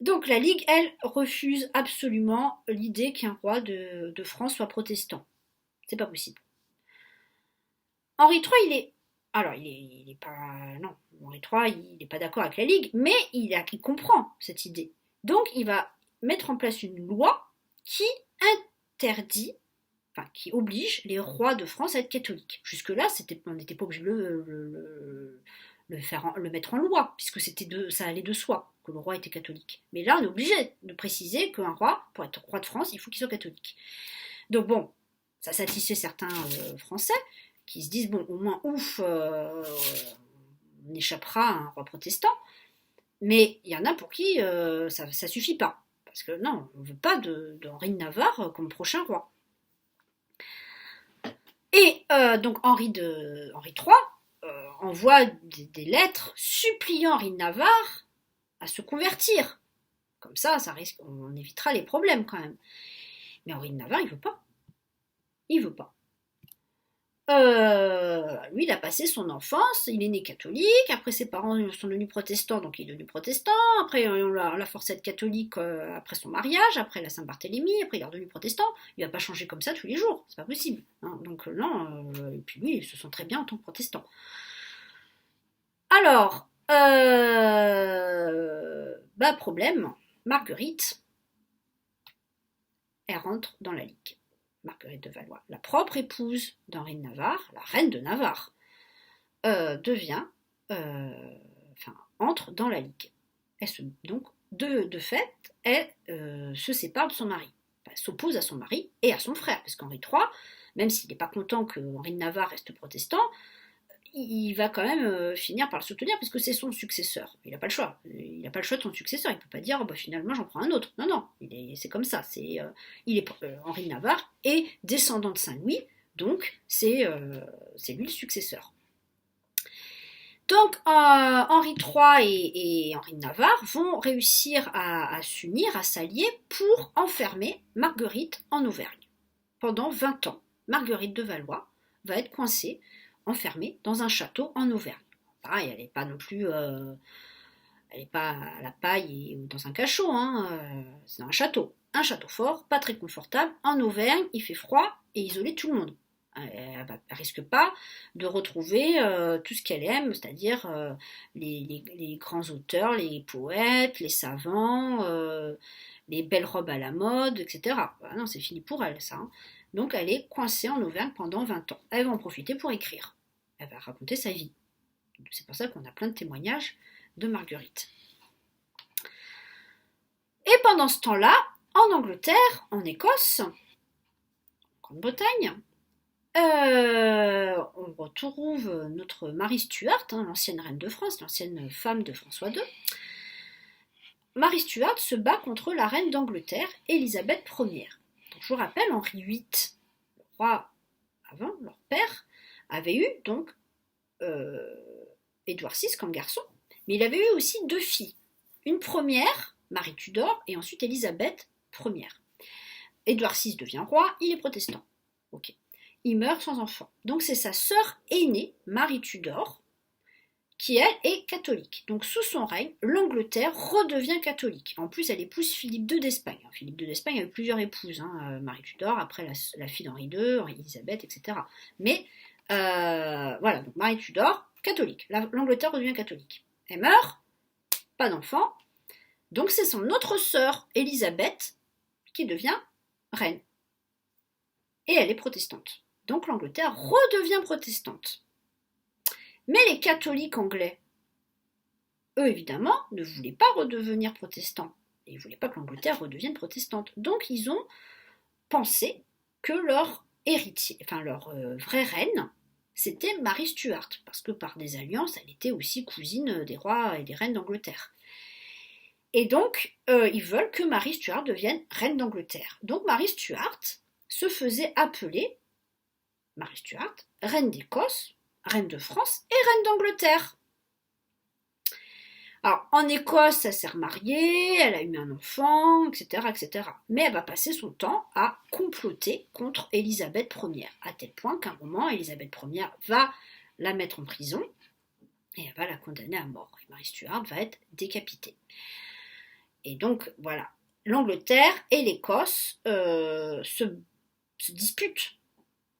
Donc la Ligue, elle, refuse absolument l'idée qu'un roi de France soit protestant. C'est pas possible. Henri III, il est pas... Non, Henri III, il n'est pas d'accord avec la Ligue, mais il comprend cette idée. Donc il va mettre en place une loi qui interdit, enfin qui oblige les rois de France à être catholiques. Jusque-là, on n'était pas obligé de le mettre en loi, puisque ça allait de soi que le roi était catholique. Mais là, on est obligé de préciser qu'un roi, pour être roi de France, il faut qu'il soit catholique. Donc bon, ça satisfait certains Français qui se disent, bon, au moins, ouf, on échappera à un roi protestant. Mais il y en a pour qui ça ne suffit pas. Parce que non, on ne veut pas d'Henri de Navarre comme prochain roi. Et donc Henri III envoie des lettres suppliant Henri de Navarre à se convertir. Comme ça risque, on évitera les problèmes quand même. Mais Henri de Navarre, il veut pas. Il veut pas. Lui, il a passé son enfance, il est né catholique, après ses parents sont devenus protestants, donc il est devenu protestant, après on l'a forcé à être catholique après son mariage, après la Saint-Barthélemy, après il est redevenu protestant, il va pas changer comme ça tous les jours, c'est pas possible. Hein. Donc non, et puis lui, il se sent très bien en tant que protestant. Alors, problème, Marguerite, elle rentre dans la Ligue. Marguerite de Valois, la propre épouse d'Henri de Navarre, la reine de Navarre, entre dans la Ligue. Donc, de fait, elle se sépare de son mari. Elle s'oppose à son mari et à son frère, parce qu'Henri III, même s'il n'est pas content que Henri de Navarre reste protestant, il va quand même finir par le soutenir, puisque c'est son successeur. Il n'a pas le choix. Il n'a pas le choix de son successeur. Il ne peut pas dire, finalement, j'en prends un autre. Non, c'est comme ça. Henri de Navarre est descendant de Saint-Louis, donc c'est lui le successeur. Donc, Henri III et Henri de Navarre vont réussir à s'unir, à s'allier pour enfermer Marguerite en Auvergne. Pendant 20 ans, Marguerite de Valois va être coincée, enfermée dans un château en Auvergne. Pareil, elle n'est pas non plus... elle n'est pas à la paille ou dans un cachot, c'est dans un château. Un château fort, pas très confortable. En Auvergne, il fait froid et isolé tout le monde. Elle ne risque pas de retrouver tout ce qu'elle aime, c'est-à-dire les grands auteurs, les poètes, les savants, les belles robes à la mode, etc. Non, c'est fini pour elle, ça. Donc elle est coincée en Auvergne pendant 20 ans. Elle va en profiter pour écrire. Elle va raconter sa vie. C'est pour ça qu'on a plein de témoignages de Marguerite. Et pendant ce temps-là, en Angleterre, en Écosse, en Grande-Bretagne, on retrouve notre Marie Stuart, l'ancienne reine de France, l'ancienne femme de François II. Marie Stuart se bat contre la reine d'Angleterre, Élisabeth Ier. Donc, je vous rappelle, Henri VIII, le roi avant, leur père, avait eu donc Édouard VI comme garçon, mais il avait eu aussi 2 filles. Une première, Marie Tudor, et ensuite Élisabeth Ier. Édouard VI devient roi, il est protestant. Ok. Il meurt sans enfant. Donc c'est sa sœur aînée, Marie Tudor, qui elle est catholique. Donc sous son règne, l'Angleterre redevient catholique. En plus, elle épouse Philippe II d'Espagne. Philippe II d'Espagne a eu plusieurs épouses, Marie Tudor, après la fille d'Henri II, Élisabeth, etc. Mais voilà, donc Marie Tudor, catholique. L'Angleterre redevient catholique. Elle meurt, pas d'enfant. Donc c'est son autre sœur, Élisabeth, qui devient reine. Et elle est protestante. Donc l'Angleterre redevient protestante. Mais les catholiques anglais, eux évidemment, ne voulaient pas redevenir protestants. Et ils ne voulaient pas que l'Angleterre redevienne protestante. Donc ils ont pensé que leur héritier, leur vraie reine, c'était Marie Stuart. Parce que par des alliances, elle était aussi cousine des rois et des reines d'Angleterre. Et donc, ils veulent que Marie Stuart devienne reine d'Angleterre. Donc Marie Stuart se faisait appeler Marie Stuart, reine d'Écosse, reine de France et reine d'Angleterre. Alors, en Écosse, elle s'est remariée, elle a eu un enfant, etc., etc. Mais elle va passer son temps à comploter contre Élisabeth Ier, à tel point qu'à un moment, Élisabeth Ier va la mettre en prison et elle va la condamner à mort. Et Marie Stuart va être décapitée. Et donc, voilà, l'Angleterre et l'Écosse se disputent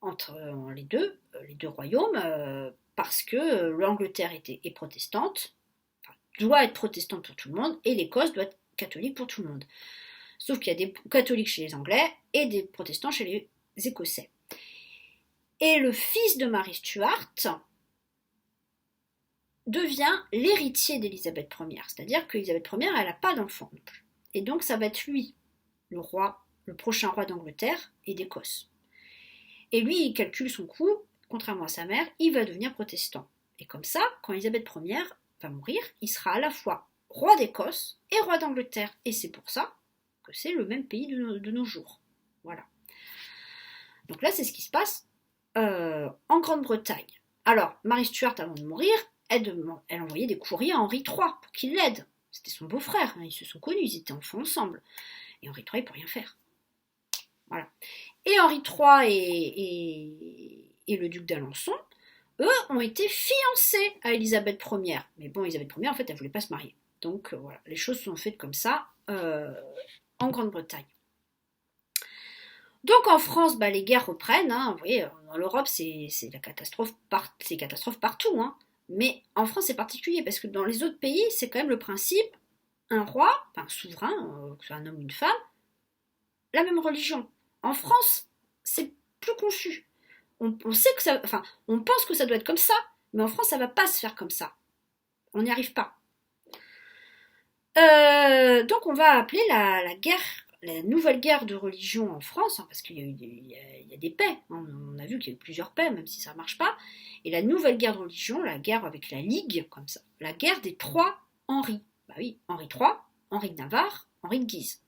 entre les deux royaumes, parce que l'Angleterre est protestante, enfin, doit être protestante pour tout le monde, et l'Écosse doit être catholique pour tout le monde. Sauf qu'il y a des catholiques chez les Anglais et des protestants chez les Écossais. Et le fils de Marie Stuart devient l'héritier d'Élisabeth Ier. C'est-à-dire qu'Élisabeth Ier, elle n'a pas d'enfant non plus. Et donc ça va être lui, le prochain roi d'Angleterre et d'Écosse. Et lui, il calcule son coup, contrairement à sa mère, il va devenir protestant. Et comme ça, quand Élisabeth Ier va mourir, il sera à la fois roi d'Écosse et roi d'Angleterre. Et c'est pour ça que c'est le même pays de nos jours. Voilà. Donc là, c'est ce qui se passe en Grande-Bretagne. Alors, Marie Stuart, avant de mourir, elle envoyait des courriers à Henri III pour qu'il l'aide. C'était son beau-frère, hein, ils se sont connus, ils étaient enfants ensemble. Et Henri III, il ne peut rien faire. Voilà. Et Henri III et le duc d'Alençon, eux, ont été fiancés à Élisabeth Ier. Mais bon, Élisabeth Ier, en fait, elle ne voulait pas se marier. Donc voilà, les choses sont faites comme ça en Grande-Bretagne. Donc en France, les guerres reprennent. Hein. Vous voyez, dans l'Europe, c'est la catastrophe, c'est catastrophe partout. Hein. Mais en France, c'est particulier parce que dans les autres pays, c'est quand même le principe un roi, enfin un souverain, que ce soit un homme ou une femme, la même religion. En France, c'est plus confus. On sait que ça, enfin, on pense que ça doit être comme ça, mais en France, ça va pas se faire comme ça. On n'y arrive pas. Donc on va appeler la nouvelle guerre de religion en France, hein, parce qu'il y a des paix, hein, on a vu qu'il y a eu plusieurs paix, même si ça ne marche pas, et la nouvelle guerre de religion, la guerre avec la Ligue, comme ça, la guerre des trois Henri. Bah oui, Henri III, Henri de Navarre, Henri de Guise.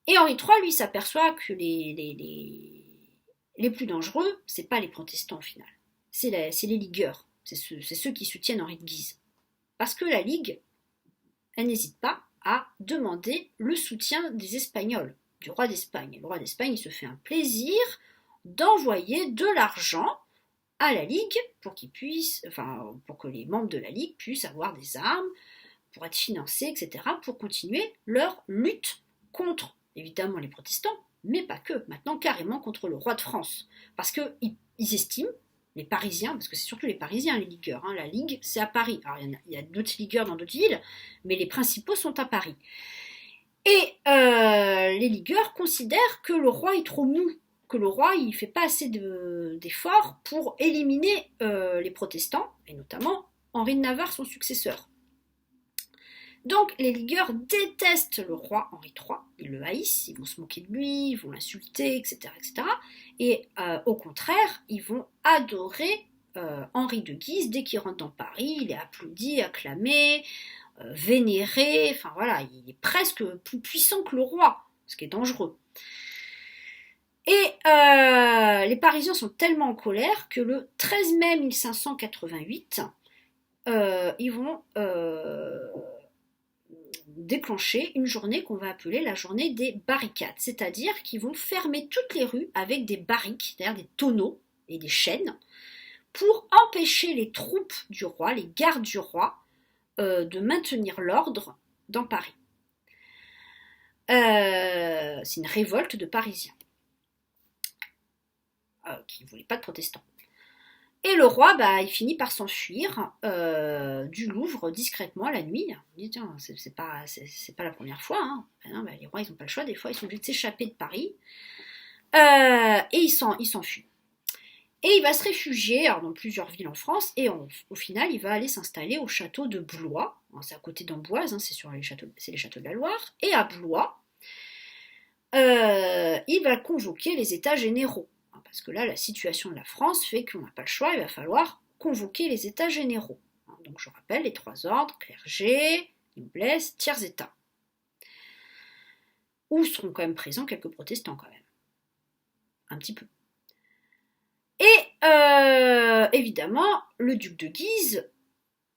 Et Henri III, lui, s'aperçoit que les plus dangereux, c'est pas les protestants au final, c'est les ligueurs, c'est ceux qui soutiennent Henri de Guise. Parce que la Ligue, elle n'hésite pas à demander le soutien des Espagnols, du roi d'Espagne. Et le roi d'Espagne, il se fait un plaisir d'envoyer de l'argent à la Ligue pour pour que les membres de la Ligue puissent avoir des armes, pour être financés, etc., pour continuer leur lutte contre, évidemment, les protestants, mais pas que, maintenant carrément contre le roi de France. Parce qu'ils estiment, les Parisiens, parce que c'est surtout les Parisiens, les ligueurs, hein, la Ligue, c'est à Paris. Alors, il y a d'autres ligueurs dans d'autres villes, mais les principaux sont à Paris. Et les ligueurs considèrent que le roi est trop mou, que le roi il fait pas assez d'efforts pour éliminer les protestants, et notamment Henri de Navarre, son successeur. Donc les ligueurs détestent le roi Henri III, ils le haïssent, ils vont se moquer de lui, ils vont l'insulter, etc. etc. Et au contraire, ils vont adorer Henri de Guise. Dès qu'il rentre dans Paris, il est applaudi, acclamé, vénéré, enfin voilà, il est presque plus puissant que le roi, ce qui est dangereux. Et les Parisiens sont tellement en colère que le 13 mai 1588, ils vont déclencher une journée qu'on va appeler la journée des barricades, c'est-à-dire qu'ils vont fermer toutes les rues avec des barriques, c'est-à-dire des tonneaux et des chaînes, pour empêcher les troupes du roi, les gardes du roi, de maintenir l'ordre dans Paris. C'est une révolte de Parisiens qui ne voulaient pas de protestants. Et le roi, il finit par s'enfuir du Louvre discrètement la nuit. On dit, tiens, c'est pas la première fois. Hein. Non, les rois, ils n'ont pas le choix. Des fois, ils sont obligés de s'échapper de Paris. Et il s'enfuit. Et il va se réfugier dans plusieurs villes en France. Et au final, il va aller s'installer au château de Blois. C'est à côté d'Amboise, hein, c'est les châteaux de la Loire. Et à Blois, il va convoquer les États généraux. Parce que là, la situation de la France fait qu'on n'a pas le choix, il va falloir convoquer les États généraux. Donc je rappelle les trois ordres, clergé, noblesse, tiers État. Où seront quand même présents quelques protestants quand même. Un petit peu. Et évidemment, le duc de Guise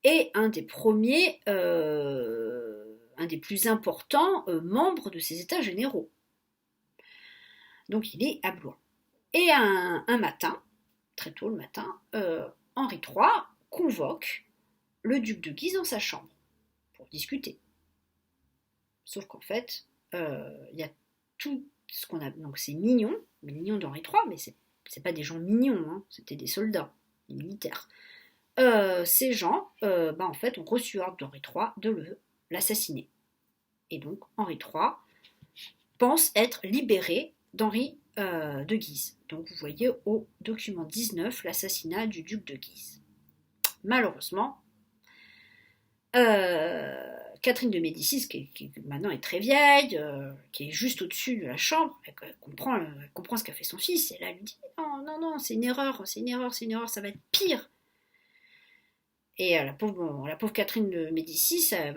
est un des premiers, un des plus importants membres de ces États généraux. Donc il est à Blois. Et un matin, très tôt le matin, Henri III convoque le duc de Guise dans sa chambre pour discuter. Sauf qu'en fait, il y a tout ce qu'on a. Donc c'est Mignon, Mignon d'Henri III, mais c'est pas des gens mignons, hein, c'était des soldats, des militaires. Ces gens, en fait, ont reçu ordre d'Henri III de l'assassiner. Et donc Henri III pense être libéré d'Henri de Guise. Donc vous voyez au document 19 l'assassinat du duc de Guise. Malheureusement, Catherine de Médicis, qui maintenant est très vieille, qui est juste au-dessus de la chambre, elle comprend ce qu'a fait son fils, et là elle lui dit non, c'est une erreur, ça va être pire. Et la pauvre Catherine de Médicis, elle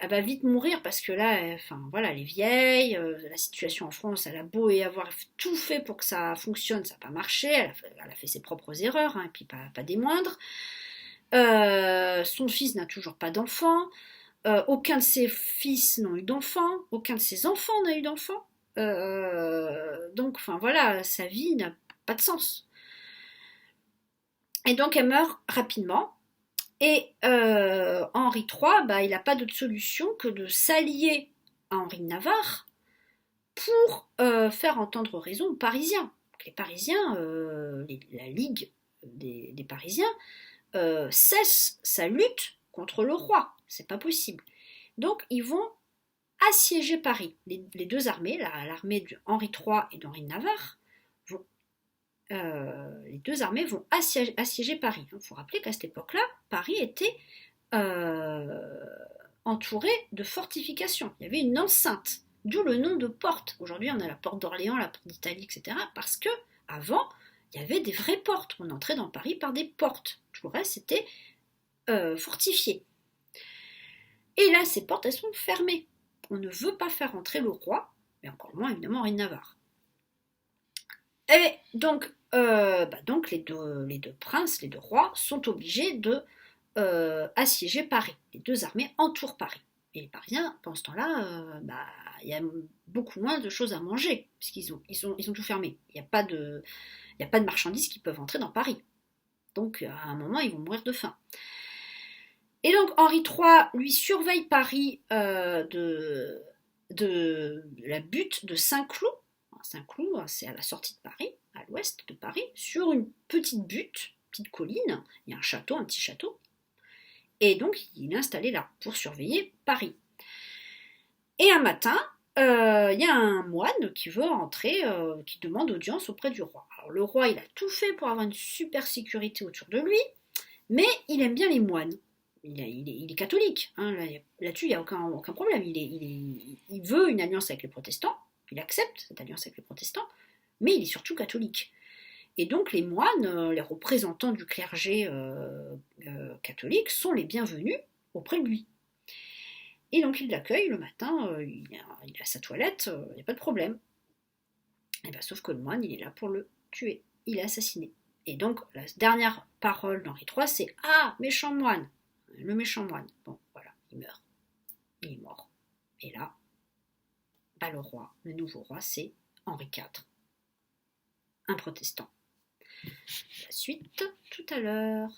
va vite mourir parce que là, elle est vieille, la situation en France, elle a beau et avoir tout fait pour que ça fonctionne, ça n'a pas marché, elle a fait ses propres erreurs, hein, et puis pas des moindres. Son fils n'a toujours pas d'enfant, aucun de ses fils n'a eu d'enfant, aucun de ses enfants n'a eu d'enfant. Donc, sa vie n'a pas de sens. Et donc, elle meurt rapidement. Et Henri III, il n'a pas d'autre solution que de s'allier à Henri de Navarre pour faire entendre raison aux Parisiens. Les Parisiens, la Ligue des Parisiens, cesse sa lutte contre le roi. C'est pas possible. Donc ils vont assiéger Paris. Les deux armées, l'armée d'Henri III et d'Henri de Navarre, les deux armées vont assiéger Paris. Il faut rappeler qu'à cette époque-là, Paris était entouré de fortifications. Il y avait une enceinte, d'où le nom de porte. Aujourd'hui, on a la porte d'Orléans, la porte d'Italie, etc. Parce que avant, il y avait des vraies portes. On entrait dans Paris par des portes. Tout le reste était fortifié. Et là, ces portes, elles sont fermées. On ne veut pas faire entrer le roi, mais encore moins évidemment Henri de Navarre. Et donc les deux princes, les deux rois, sont obligés de assiéger Paris. Les deux armées entourent Paris. Et les Parisiens, pendant ce temps-là, il y a beaucoup moins de choses à manger, puisqu'ils ont tout fermé. Il n'y a pas de marchandises qui peuvent entrer dans Paris. Donc à un moment, ils vont mourir de faim. Et donc Henri III, lui, surveille Paris de la butte de Saint-Cloud. Saint-Cloud, c'est à la sortie de Paris, à l'ouest de Paris, sur une petite butte, petite colline. Il y a un petit château. Et donc, il est installé là pour surveiller Paris. Et un matin, il y a un moine qui veut entrer, qui demande audience auprès du roi. Alors, le roi, il a tout fait pour avoir une super sécurité autour de lui, mais il aime bien les moines. Il est catholique, hein, là-dessus, il n'y a aucun problème. Il veut une alliance avec les protestants. Il accepte cette alliance avec les protestants, mais il est surtout catholique. Et donc les moines, les représentants du clergé catholique, sont les bienvenus auprès de lui. Et donc il l'accueille le matin, il a sa toilette, il n'y a pas de problème. Et sauf que le moine, il est là pour le tuer, il est assassiné. Et donc la dernière parole d'Henri III, c'est « Ah, méchant moine !» Le méchant moine. Bon, voilà, il meurt. Il est mort. Et là, le roi, le nouveau roi, c'est Henri IV, un protestant. La suite tout à l'heure.